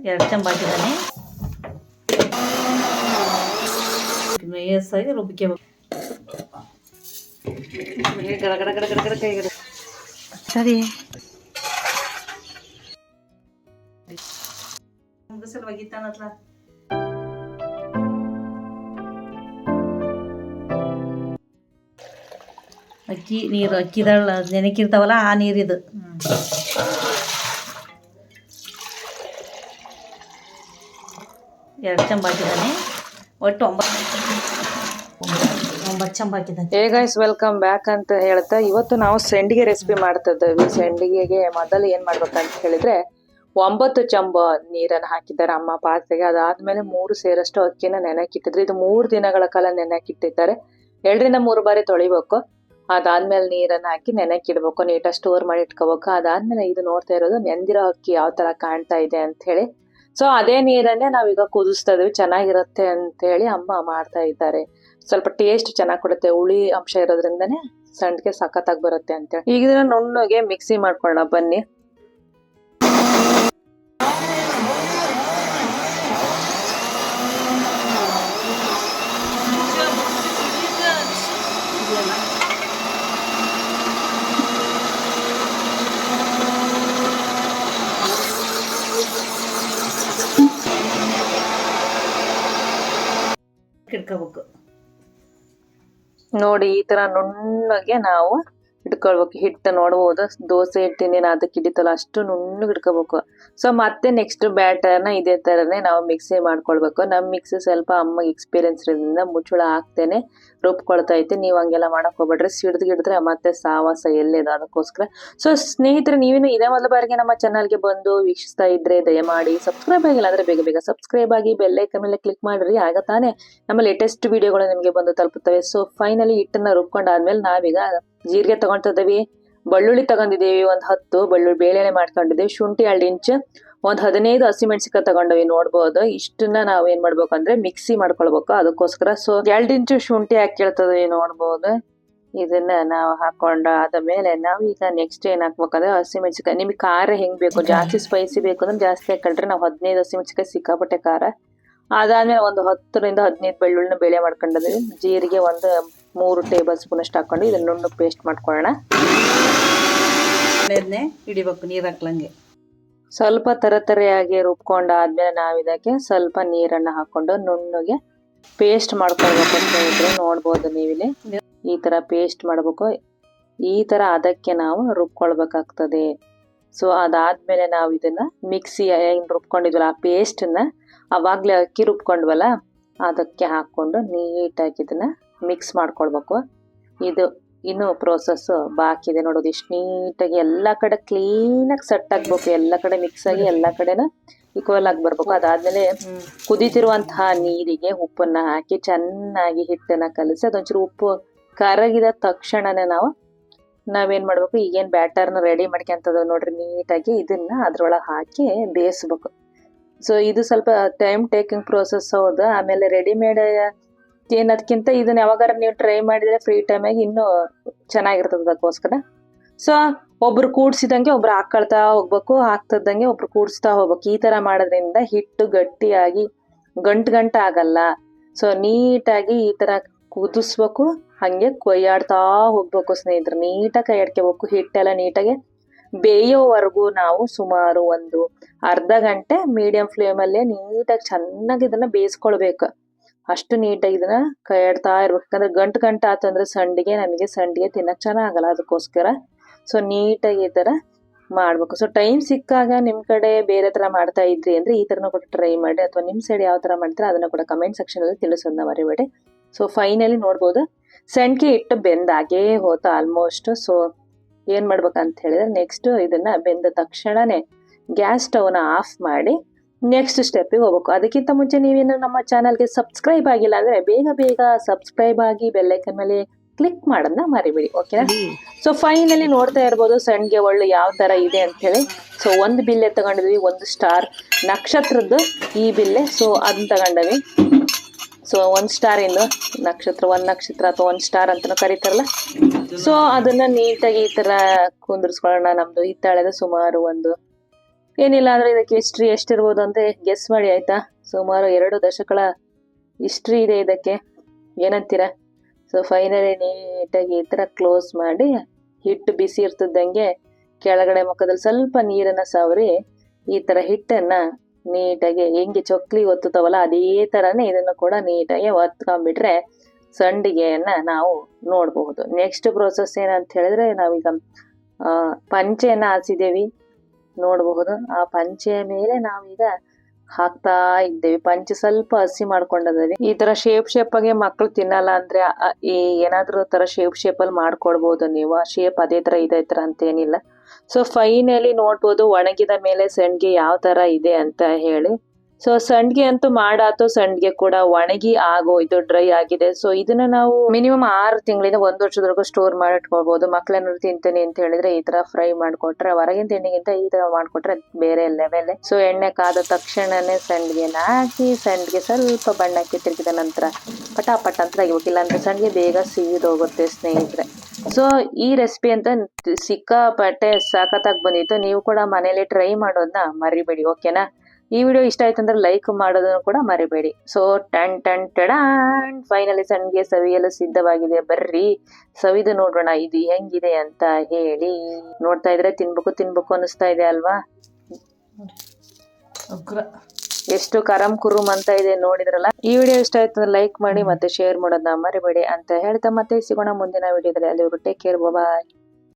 2 ಚಮಚ ಹಾಕಿದ್ದಾನೆ. ನೈಸಾಗಿ ರುಬ್ಬಿಕೋಬೇಕು. ಗಡ ಗಡ ಗಡ ಗಡ ಗಡ ಕೈ ಗಡ ಸರಿ ಮುಗಿಸಲು ಒಗಿತಾನತ್ಲ. ಅಕ್ಕಿ ನೀರು ಅಕ್ಕಿದಾಳ ನೆನಕಿರ್ತಾವಲ್ಲ ಆ ನೀರಿದು. 2 ಚಮಚ ಹಾಕಿದ್ದಾನೆ. ಒಟ್ಟು 9 ಚಮಚ ಹಾಕಿದ್ದಾನೆ. ಹೇ ಗೈಸ್, ವೆಲ್ಕಮ್ ಬ್ಯಾಕ್ ಅಂತ ಹೇಳ್ತಾ ಇವತ್ತು ನಾವು ಸಂಡಿಗೆ ರೆಸಿಪಿ ಮಾಡ್ತಿದ್ದೇವೆ. ಸಂಡಿಗೆಗೆ ಮೊದಲು ಏನ್ ಮಾಡ್ಬೇಕಂತ ಹೇಳಿದ್ರೆ 9 ಚಂಬ ನೀರನ್ನು ಹಾಕಿದ್ದಾರೆ ಅಮ್ಮ ಪಾತ್ರೆಗೆ. ಅದಾದ್ಮೇಲೆ 3 ಸೇರಷ್ಟು ಅಕ್ಕಿನ ನೆನಕಿಟ್ಟಿದ್ರು. ಇದು 3 ದಿನಗಳ ಕಾಲ ನೆನಕಿಟ್ಟಿದ್ದಾರೆ. 2 ರಿಂದ 3 ಬಾರಿ ತೊಳಿಬೇಕು. ಅದಾದ್ಮೇಲೆ ನೀರನ್ನ ಹಾಕಿ ನೆನಕಿಡ್ಬೇಕು, ನೀಟಾಗಿ ಸ್ಟೋರ್ ಮಾಡಿ ಇಟ್ಕೋಬೇಕು. ಅದಾದ್ಮೇಲೆ ಇದು ನೋಡ್ತಾ ಇರೋದು ನೆಂದಿರೋ ಅಕ್ಕಿ ಯಾವ ತರ ಕಾಣ್ತಾ ಇದೆ ಅಂತ ಹೇಳಿ. ಸೊ ಅದೇ ನೀರನ್ನೇ ನಾವೀಗ ಕುದಿಸ್ತಾ ಇದೀವಿ. ಚೆನ್ನಾಗಿರುತ್ತೆ ಅಂತ ಹೇಳಿ ಅಮ್ಮ ಮಾಡ್ತಾ ಇದ್ದಾರೆ. ಸ್ವಲ್ಪ ಟೇಸ್ಟ್ ಚೆನ್ನಾಗಿ ಕೊಡುತ್ತೆ, ಹುಳಿ ಅಂಶ ಇರೋದ್ರಿಂದನೇ ಸಂಡಿಗೆ ಸಖತ್ತಾಗಿ ಬರುತ್ತೆ ಅಂತೇಳಿ. ಈಗ ಇದನ್ನ ನುಣ್ಣಗೆ ಮಿಕ್ಸಿ ಮಾಡ್ಕೊಳ್ಳೋಣ ಬನ್ನಿ. ಇಟ್ಕೋಬೇಕು ನೋಡಿ, ಈ ತರ ನುಣ್ಣಗೆ ನಾವು ಇಟ್ಕೊಳ್ಬೇಕು. ಹಿಟ್ಟು ನೋಡ್ಬೋದು, ದೋಸೆ ಹಿಟ್ಟಿನ ಅದಕ್ಕೆ ಹಿಡಿತಲ್ಲ ಅಷ್ಟು ನುಣ್ಣಗೆ ಇಟ್ಕೋಬೇಕು. ಸೊ ಮತ್ತೆ ನೆಕ್ಸ್ಟ್ ಬ್ಯಾಟರ್ನ ಇದೇ ತರನೇ ನಾವು ಮಿಕ್ಸಿ ಮಾಡ್ಕೊಳ್ಬೇಕು. ನಮ್ ಮಿಕ್ಸಿ ಸ್ವಲ್ಪ ಅಮ್ಮಗೆ ಎಕ್ಸ್ಪೀರಿಯನ್ಸ್ ಇರೋದ್ರಿಂದ ಮುಚ್ಚಳ ಹಾಕ್ತೇನೆ ರುಬ್ಕೊಳ್ತಾ ಐತೆ. ನೀವು ಹಂಗೆಲ್ಲ ಮಾಡಕ್ ಹೋಗ್ಬೇಡ್ರಿ, ಸಿಡ್ದಿಗಿಡಿದ್ರೆ ಮತ್ತೆ ಸಾವಾಸ ಎಲ್ಲಿದೆ. ಅದಕ್ಕೋಸ್ಕರ ಸೊ ಸ್ನೇಹಿತರೆ, ನೀವೇನು ಇದೇ ಮೊದಲ ಬಾರಿಗೆ ನಮ್ಮ ಚಾನಲ್ಗೆ ಬಂದು ವೀಕ್ಷಿಸ್ತಾ ಇದ್ರೆ ದಯಮಾಡಿ ಸಬ್ಸ್ಕ್ರೈಬ್ ಆಗಿಲ್ಲ ಅಂದ್ರೆ ಬೇಗ ಬೇಗ ಸಬ್ಸ್ಕ್ರೈಬ್ ಆಗಿ ಬೆಲ್ ಐಕಾನ್ ಮೇಲೆ ಕ್ಲಿಕ್ ಮಾಡ್ರಿ. ಆಗ ತಾನೇ ನಮ್ಮ ಲೇಟೆಸ್ಟ್ ವಿಡಿಯೋಗಳು ನಿಮಗೆ ಬಂದು ತಲುಪುತ್ತವೆ. ಸೊ ಫೈನಲಿ ಹಿಟ್ಟನ್ನ ರುಬ್ಕೊಂಡಾದ್ಮೇಲೆ ನಾವೀಗ ಜೀರಿಗೆ ತಗೊಂತಿದ್ದೀವಿ, ಬೆಳ್ಳುಳ್ಳಿ ತಗೊಂಡಿದ್ದೀವಿ, 10 ಬೆಳ್ಳುಳ್ಳಿ ಬೇಳೆನೆ ಮಾಡ್ಕೊಂಡಿದ್ದೀವಿ, ಶುಂಠಿ 2 ಇಂಚ್, 15 ಹಸಿಮೆಣಸಿಕಾಯಿ ತಗೊಂಡಿವಿ. ನೋಡ್ಬೋದು, ಇಷ್ಟನ್ನ ನಾವ್ ಏನ್ ಮಾಡ್ಬೇಕು ಅಂದ್ರೆ ಮಿಕ್ಸಿ ಮಾಡ್ಕೊಳ್ಬೇಕು. ಅದಕ್ಕೋಸ್ಕರ ಸೊ 2 ಇಂಚು ಶುಂಠಿ ಹಾಕಿರ್ತದವಿ. ನೋಡ್ಬೋದು, ಇದನ್ನ ನಾವು ಹಾಕೊಂಡ ಆದ್ಮೇಲೆ ನಾವು ಈಗ ನೆಕ್ಸ್ಟ್ ಏನ್ ಹಾಕ್ಬೇಕಂದ್ರೆ ಹಸಿಮೆಣಸಿಕಾಯಿ. ನಿಮ್ಗೆ ಖಾರ ಹೆಂಗ್ ಬೇಕು, ಜಾಸ್ತಿ ಸ್ಪೈಸಿ ಬೇಕು ಅಂದ್ರೆ ಜಾಸ್ತಿ ಹಾಕೊಂಡ್ರೆ ನಾವು 15 ಹಸಿಮೆಣಸಿಕಾಯಿ ಸಿಕ್ಕಾಪಟ್ಟೆ ಖಾರ. ಅದಾದ್ಮೇಲೆ 10 ರಿಂದ 15 ಬೆಳ್ಳುಳ್ಳಿನ ಬೇಳೆ ಮಾಡ್ಕೊಂಡಿದ್ವಿ. ಜೀರಿಗೆ 3 ಟೇಬಲ್ ಸ್ಪೂನ್ ಅಷ್ಟು ಹಾಕೊಂಡು ಇದನ್ನ ನುಣ್ಣು ಪೇಸ್ಟ್ ಮಾಡ್ಕೊಳ್ಳೋಣ. ಹಿಡಿಬೇಕು ನೀರ್ ಹಾಕ್ಲಂಗೆ. ಸ್ವಲ್ಪ ತರತರಿಯಾಗಿ ರುಬ್ಕೊಂಡಾದ್ಮೇಲೆ ನಾವು ಇದಕ್ಕೆ ಸ್ವಲ್ಪ ನೀರನ್ನ ಹಾಕೊಂಡು ನುಣ್ಣಗೆ ಪೇಸ್ಟ್ ಮಾಡ್ಕೊಳ್ಬೇಕು ಅಂತ ಹೇಳಿದ್ರೆ ನೋಡ್ಬೋದು ನೀವಿಲ್ಲಿ ಈ ತರ ಪೇಸ್ಟ್ ಮಾಡ್ಬೇಕು. ಈ ತರ ಅದಕ್ಕೆ ನಾವು ರುಬ್ಕೊಳ್ಬೇಕಾಗ್ತದೆ. ಸೊ ಅದಾದ್ಮೇಲೆ ನಾವು ಇದನ್ನ ಮಿಕ್ಸಿ ಏನ್ ರುಬ್ಕೊಂಡಿದ್ವಲ್ಲ ಆ ಪೇಸ್ಟನ್ನ ಅವಾಗ್ಲೇ ಅಕ್ಕಿ ರುಬ್ಕೊಂಡ್ವಲ್ಲ ಅದಕ್ಕೆ ಹಾಕೊಂಡು ನೀಟಾಗಿ ಇದನ್ನ ಮಿಕ್ಸ್ ಮಾಡ್ಕೊಳ್ಬೇಕು. ಇದು ಇನ್ನು ಪ್ರೋಸೆಸ್ ಬಾಕಿ ಇದೆ. ನೋಡೋದು ಇಷ್ಟು ನೀಟಾಗಿ ಎಲ್ಲಾ ಕಡೆ ಕ್ಲೀನಾಗಿ ಸೆಟ್ ಆಗ್ಬೇಕು, ಎಲ್ಲಾ ಕಡೆ ಮಿಕ್ಸ್ ಆಗಿ ಎಲ್ಲಾ ಕಡೆನ ಈಕ್ವಲ್ ಆಗಿ ಬರ್ಬೇಕು. ಅದಾದ್ಮೇಲೆ ಕುದೀತಿರುವಂತಹ ನೀರಿಗೆ ಉಪ್ಪನ್ನ ಹಾಕಿ ಚೆನ್ನಾಗಿ ಹಿಟ್ಟನ್ನ ಕಲಸಿ ಅದೊಂಚೂರು ಉಪ್ಪು ಕರಗಿದ ತಕ್ಷಣನೇ ನಾವೇನ್ ಮಾಡ್ಬೇಕು, ಈಗೇನ್ ಬ್ಯಾಟರ್ನ ರೆಡಿ ಮಾಡ್ಕೊಂತದ ನೋಡ್ರಿ, ನೀಟಾಗಿ ಇದನ್ನ ಅದ್ರೊಳಗೆ ಹಾಕಿ ಬೇಯಿಸ್ಬೇಕು. ಸೊ ಇದು ಸ್ವಲ್ಪ ಟೈಮ್ ಟೇಕಿಂಗ್ ಪ್ರೋಸೆಸ್ ಹೌದು. ಆಮೇಲೆ ರೆಡಿಮೇಡ್ ಏನದಕ್ಕಿಂತ ಇದನ್ನ ಯಾವಾಗಾರ ನೀವು ಟ್ರೈ ಮಾಡಿದ್ರೆ ಫ್ರೀ ಟೈಮಾಗಿ ಇನ್ನೂ ಚೆನ್ನಾಗಿರ್ತದ. ಅದಕ್ಕೋಸ್ಕರ ಸೊ ಒಬ್ರು ಕೂಡ್ಸಿದಂಗೆ ಒಬ್ರು ಹಾಕೊಳ್ತಾ ಹೋಗ್ಬೇಕು, ಹಾಕ್ತದಂಗೆ ಒಬ್ರು ಕೂಡ್ಸ್ತಾ ಹೋಗ್ಬೇಕು. ಈ ತರ ಮಾಡೋದ್ರಿಂದ ಹಿಟ್ಟು ಗಟ್ಟಿಯಾಗಿ ಗಂಟು ಆಗಲ್ಲ. ಸೊ ನೀಟಾಗಿ ಈ ತರ ಕುದಿಸ್ಬೇಕು, ಹಂಗೆ ಕೊಯ್ಯಾಡ್ತಾ ಹೋಗ್ಬೇಕು ಸ್ನೇಹಿತರೆ. ನೀಟಾಗಿ ಕೈ ಆಡ್ಕೋಬೇಕು. ಹಿಟ್ಟೆಲ್ಲ ನೀಟಾಗಿ ಬೇಯೋವರೆಗೂ ನಾವು ಸುಮಾರು 1 ಅರ್ಧ ಗಂಟೆ ಮೀಡಿಯಂ ಫ್ಲೇಮಲ್ಲೇ ನೀಟಾಗಿ ಚೆನ್ನಾಗಿ ಇದನ್ನ ಬೇಯಿಸ್ಕೊಳ್ಬೇಕು. ಅಷ್ಟು ನೀಟಾಗಿ ಇದನ್ನ ಕೈ ಆಡ್ತಾ ಇರ್ಬೇಕು. ಯಾಕಂದ್ರೆ ಗಂಟು ಆತಂದ್ರೆ ನಮಗೆ ಸಂಡಿಗೆ ತಿನ್ನಕ್ ಚೆನ್ನಾಗಲ್ಲ. ಅದಕ್ಕೋಸ್ಕರ ಸೊ ನೀಟಾಗಿ ಈ ತರ ಮಾಡ್ಬೇಕು. ಸೊ ಟೈಮ್ ಸಿಕ್ಕಾಗ ನಿಮ್ ಕಡೆ ಬೇರೆ ತರ ಮಾಡ್ತಾ ಇದ್ರಿ ಅಂದ್ರೆ ಈ ತರನ ಕೂಡ ಟ್ರೈ ಮಾಡಿ, ಅಥವಾ ನಿಮ್ ಸೈಡ್ ಯಾವ ತರ ಮಾಡ್ತಾರೆ ಅದನ್ನ ಕೂಡ ಕಮೆಂಟ್ ಸೆಕ್ಷನ್ ಅಲ್ಲಿ ತಿಳಿಸೋದನ್ನ ಮರಿಬೇಡಿ. ಸೊ ಫೈನಲಿ ನೋಡ್ಬೋದು ಸಂಡಿಗೆ ಹಿಟ್ಟು ಬೆಂದಾಗೇ ಹೋತ ಆಲ್ಮೋಸ್ಟ್. ಸೊ ಏನ್ ಮಾಡ್ಬೇಕಂತ ಹೇಳಿದ್ರೆ ನೆಕ್ಸ್ಟ್ ಇದನ್ನ ಬೆಂದ ತಕ್ಷಣನೇ ಗ್ಯಾಸ್ ಸ್ಟವ್ನ ಆಫ್ ಮಾಡಿ ನೆಕ್ಸ್ಟ್ ಸ್ಟೆಪ್ಪಿಗೆ ಹೋಗ್ಬೇಕು. ಅದಕ್ಕಿಂತ ಮುಂಚೆ ನೀವೇನು ನಮ್ಮ ಚಾನಲ್ಗೆ ಸಬ್ಸ್ಕ್ರೈಬ್ ಆಗಿಲ್ಲ ಅಂದ್ರೆ ಬೇಗ ಬೇಗ ಸಬ್ಸ್ಕ್ರೈಬ್ ಆಗಿ ಬೆಲ್ ಐಕಾನ್ ಮೇಲೆ ಕ್ಲಿಕ್ ಮಾಡೋದನ್ನ ಮರಿಬೇಡಿ, ಓಕೆನಾ? ಸೊ ಫೈನಲಿ ನೋಡ್ತಾ ಇರ್ಬೋದು ಸಂಡಿಗೆ ಒಳ್ಳೆ ಯಾವ ತರ ಇದೆ ಅಂತ ಹೇಳಿ. ಸೊ 1 ಬಿಲ್ಲೆ ತಗೊಂಡಿದ್ವಿ, 1 ಸ್ಟಾರ್ ನಕ್ಷತ್ರದ್ದು ಈ ಬಿಲ್ಲೆ. ಸೊ ಅದನ್ನ ತಗೊಂಡವಿ. ಸೊ 1 ಸ್ಟಾರ್ ಇಂದು ನಕ್ಷತ್ರ, 1 ನಕ್ಷತ್ರ ಅಥವಾ 1 ಸ್ಟಾರ್ ಅಂತಾನು ಕರೀತಾರಲ್ಲ. ಸೊ ಅದನ್ನ ನೀಟಾಗಿ ಈ ತರ ಕುಂದಿರ್ಸ್ಕೊಳ್ಳೋಣ. ನಮ್ದು ಹಿತ್ತಾಳೆದ ಸುಮಾರು ಏನಿಲ್ಲ ಅಂದ್ರೆ ಇದಕ್ಕೆ ಹಿಸ್ಟ್ರಿ ಎಷ್ಟಿರ್ಬೋದು ಅಂತ ಗೆಸ್ ಮಾಡಿ ಆಯ್ತಾ. ಸುಮಾರು 2 ದಶಕಗಳ ಹಿಸ್ಟ್ರಿ ಇದೆ ಇದಕ್ಕೆ, ಏನಂತೀರಾ? ಸೊ ಫೈನಲಿ ನೀಟಾಗಿ ಈ ತರ ಕ್ಲೋಸ್ ಮಾಡಿ, ಹಿಟ್ಟು ಬಿಸಿ ಇರ್ತದಂಗೆ ಕೆಳಗಡೆ ಮುಖದಲ್ಲಿ ಸ್ವಲ್ಪ ನೀರನ್ನ ಸವರಿ ಈ ತರ ಹಿಟ್ಟನ್ನ ನೀಟಾಗಿ ಹೆಂಗೆ ಚೊಕ್ಲಿ ಒತ್ತುತ್ತವಲ್ಲ ಅದೇ ತರಾನೇ ಇದನ್ನು ಕೂಡ ನೀಟಾಗಿ ಒತ್ಕೊಂಡ್ಬಿಟ್ರೆ ಸಂಡಿಗೆಯನ್ನ ನಾವು ನೋಡಬಹುದು. ನೆಕ್ಸ್ಟ್ ಪ್ರೋಸೆಸ್ ಏನಂತ ಹೇಳಿದ್ರೆ, ನಾವೀಗ ಪಂಚೆಯನ್ನ ಹಾಸಿದೇವಿ ನೋಡಬಹುದು. ಆ ಪಂಚೆಯ ಮೇಲೆ ನಾವೀಗ ಹಾಕ್ತಾ ಇದ್ದೇವೆ. ಪಂಚೆ ಸ್ವಲ್ಪ ಹಸಿ ಮಾಡ್ಕೊಂಡದೇವಿ. ಈ ತರ ಶೇಪ್ ಆಗಿ ಮಕ್ಳು ತಿನ್ನಲ್ಲ ಅಂದ್ರೆ ಈ ಏನಾದ್ರೂ ತರ ಶೇಪ್ ಅಲ್ಲಿ ಮಾಡ್ಕೊಡ್ಬಹುದು ನೀವು. ಆ ಶೇಪ್ ಅದೇ ತರ ಇದೇ ತರ ಅಂತ ಏನಿಲ್ಲ. ಸೊ ಫೈನಲಿ ನೋಡ್ಬೋದು ಒಣಗಿದ ಮೇಲೆ ಸಂಡಿಗೆ ಯಾವ ತರ ಇದೆ ಅಂತ ಹೇಳಿ. ಸೊ ಸಂಡಿಗೆ ಅಂತೂ ಮಾಡಾತು, ಸಂಡಿಗೆ ಕೂಡ ಒಣಗಿ ಆಗೋಯ್ತು, ಡ್ರೈ ಆಗಿದೆ. ಸೊ ಇದನ್ನ ನಾವು ಮಿನಿಮಮ್ 6 ತಿಂಗಳಿಂದ 1 ವರ್ಷದವರೆಗೂ ಸ್ಟೋರ್ ಮಾಡಿ ಇಟ್ಕೊಳ್ಬಹುದು. ಮಕ್ಳೇನಾದ್ರು ತಿಂತೇನೆ ಅಂತ ಹೇಳಿದ್ರೆ ಈ ತರ ಫ್ರೈ ಮಾಡ್ಕೊಟ್ರೆ, ಹೊರಗಿನ ತಿಂಡಿಗಿಂತ ಈ ತರ ಮಾಡ್ಕೊಟ್ರೆ ಬೇರೆ ಲೆವೆಲ್. ಸೊ ಎಣ್ಣೆ ಕಾದ ತಕ್ಷಣನೇ ಸಂಡಿಗೆನ ಹಾಕಿ, ಸಂಡಿಗೆ ಸ್ವಲ್ಪ ಬಣ್ಣಕ್ಕೆ ತಿರುಗಿದ ನಂತರ ಪಟ ಅಂತ ತೆಗಿಬೇಕಿಲ್ಲ ಅಂದ್ರೆ ಸಂಡಿಗೆ ಬೇಗ ಸಿಗಿದೋಗುತ್ತೆ ಸ್ನೇಹಿತರೆ. ಸೊ ಈ ರೆಸಿಪಿ ಅಂತ ಸಿಕ್ಕಾಪಟ್ಟೆ ಸಖತ್ತಾಗಿ ಬಂದಿತ್ತು. ನೀವು ಕೂಡ ಮನೇಲಿ ಟ್ರೈ ಮಾಡೋದನ್ನ ಮರಿಬೇಡಿ, ಓಕೆನಾ? ಈ ವಿಡಿಯೋ ಇಷ್ಟ ಆಯ್ತು ಅಂದ್ರೆ ಲೈಕ್ ಮಾಡೋದನ್ನು ಕೂಡ ಮರಿಬೇಡಿ. ಸೊ ಟಡಾನ್ ಫೈನಲಿ ಸಂಡಿಗೆ ಸವಿಯಲು ಸಿದ್ಧವಾಗಿದೆ. ಬರ್ರಿ ಸವಿದು ನೋಡೋಣ ಇದು ಹೆಂಗಿದೆ ಅಂತ ಹೇಳಿ. ನೋಡ್ತಾ ಇದ್ರೆ ತಿನ್ಬೇಕು ಅನಿಸ್ತಾ ಇದೆ ಅಲ್ವಾ? ಎಷ್ಟು ಕರಂ ಕುರುಮ್ ಅಂತ ಇದೆ ನೋಡಿದ್ರಲ್ಲ. ಈ ವಿಡಿಯೋ ಇಷ್ಟ ಆಯ್ತು ಅಂದ್ರೆ ಲೈಕ್ ಮಾಡಿ ಮತ್ತೆ ಶೇರ್ ಮಾಡೋದನ್ನ ಮರಿಬೇಡಿ ಅಂತ ಹೇಳ್ತಾ ಮತ್ತೆ ಸಿಗೋಣ ಮುಂದಿನ ವಿಡಿಯೋದಲ್ಲಿ. ಅಲ್ಲಿವರೆಗೂ ಟೇಕ್ ಕೇರ್, ಬಾಯ್.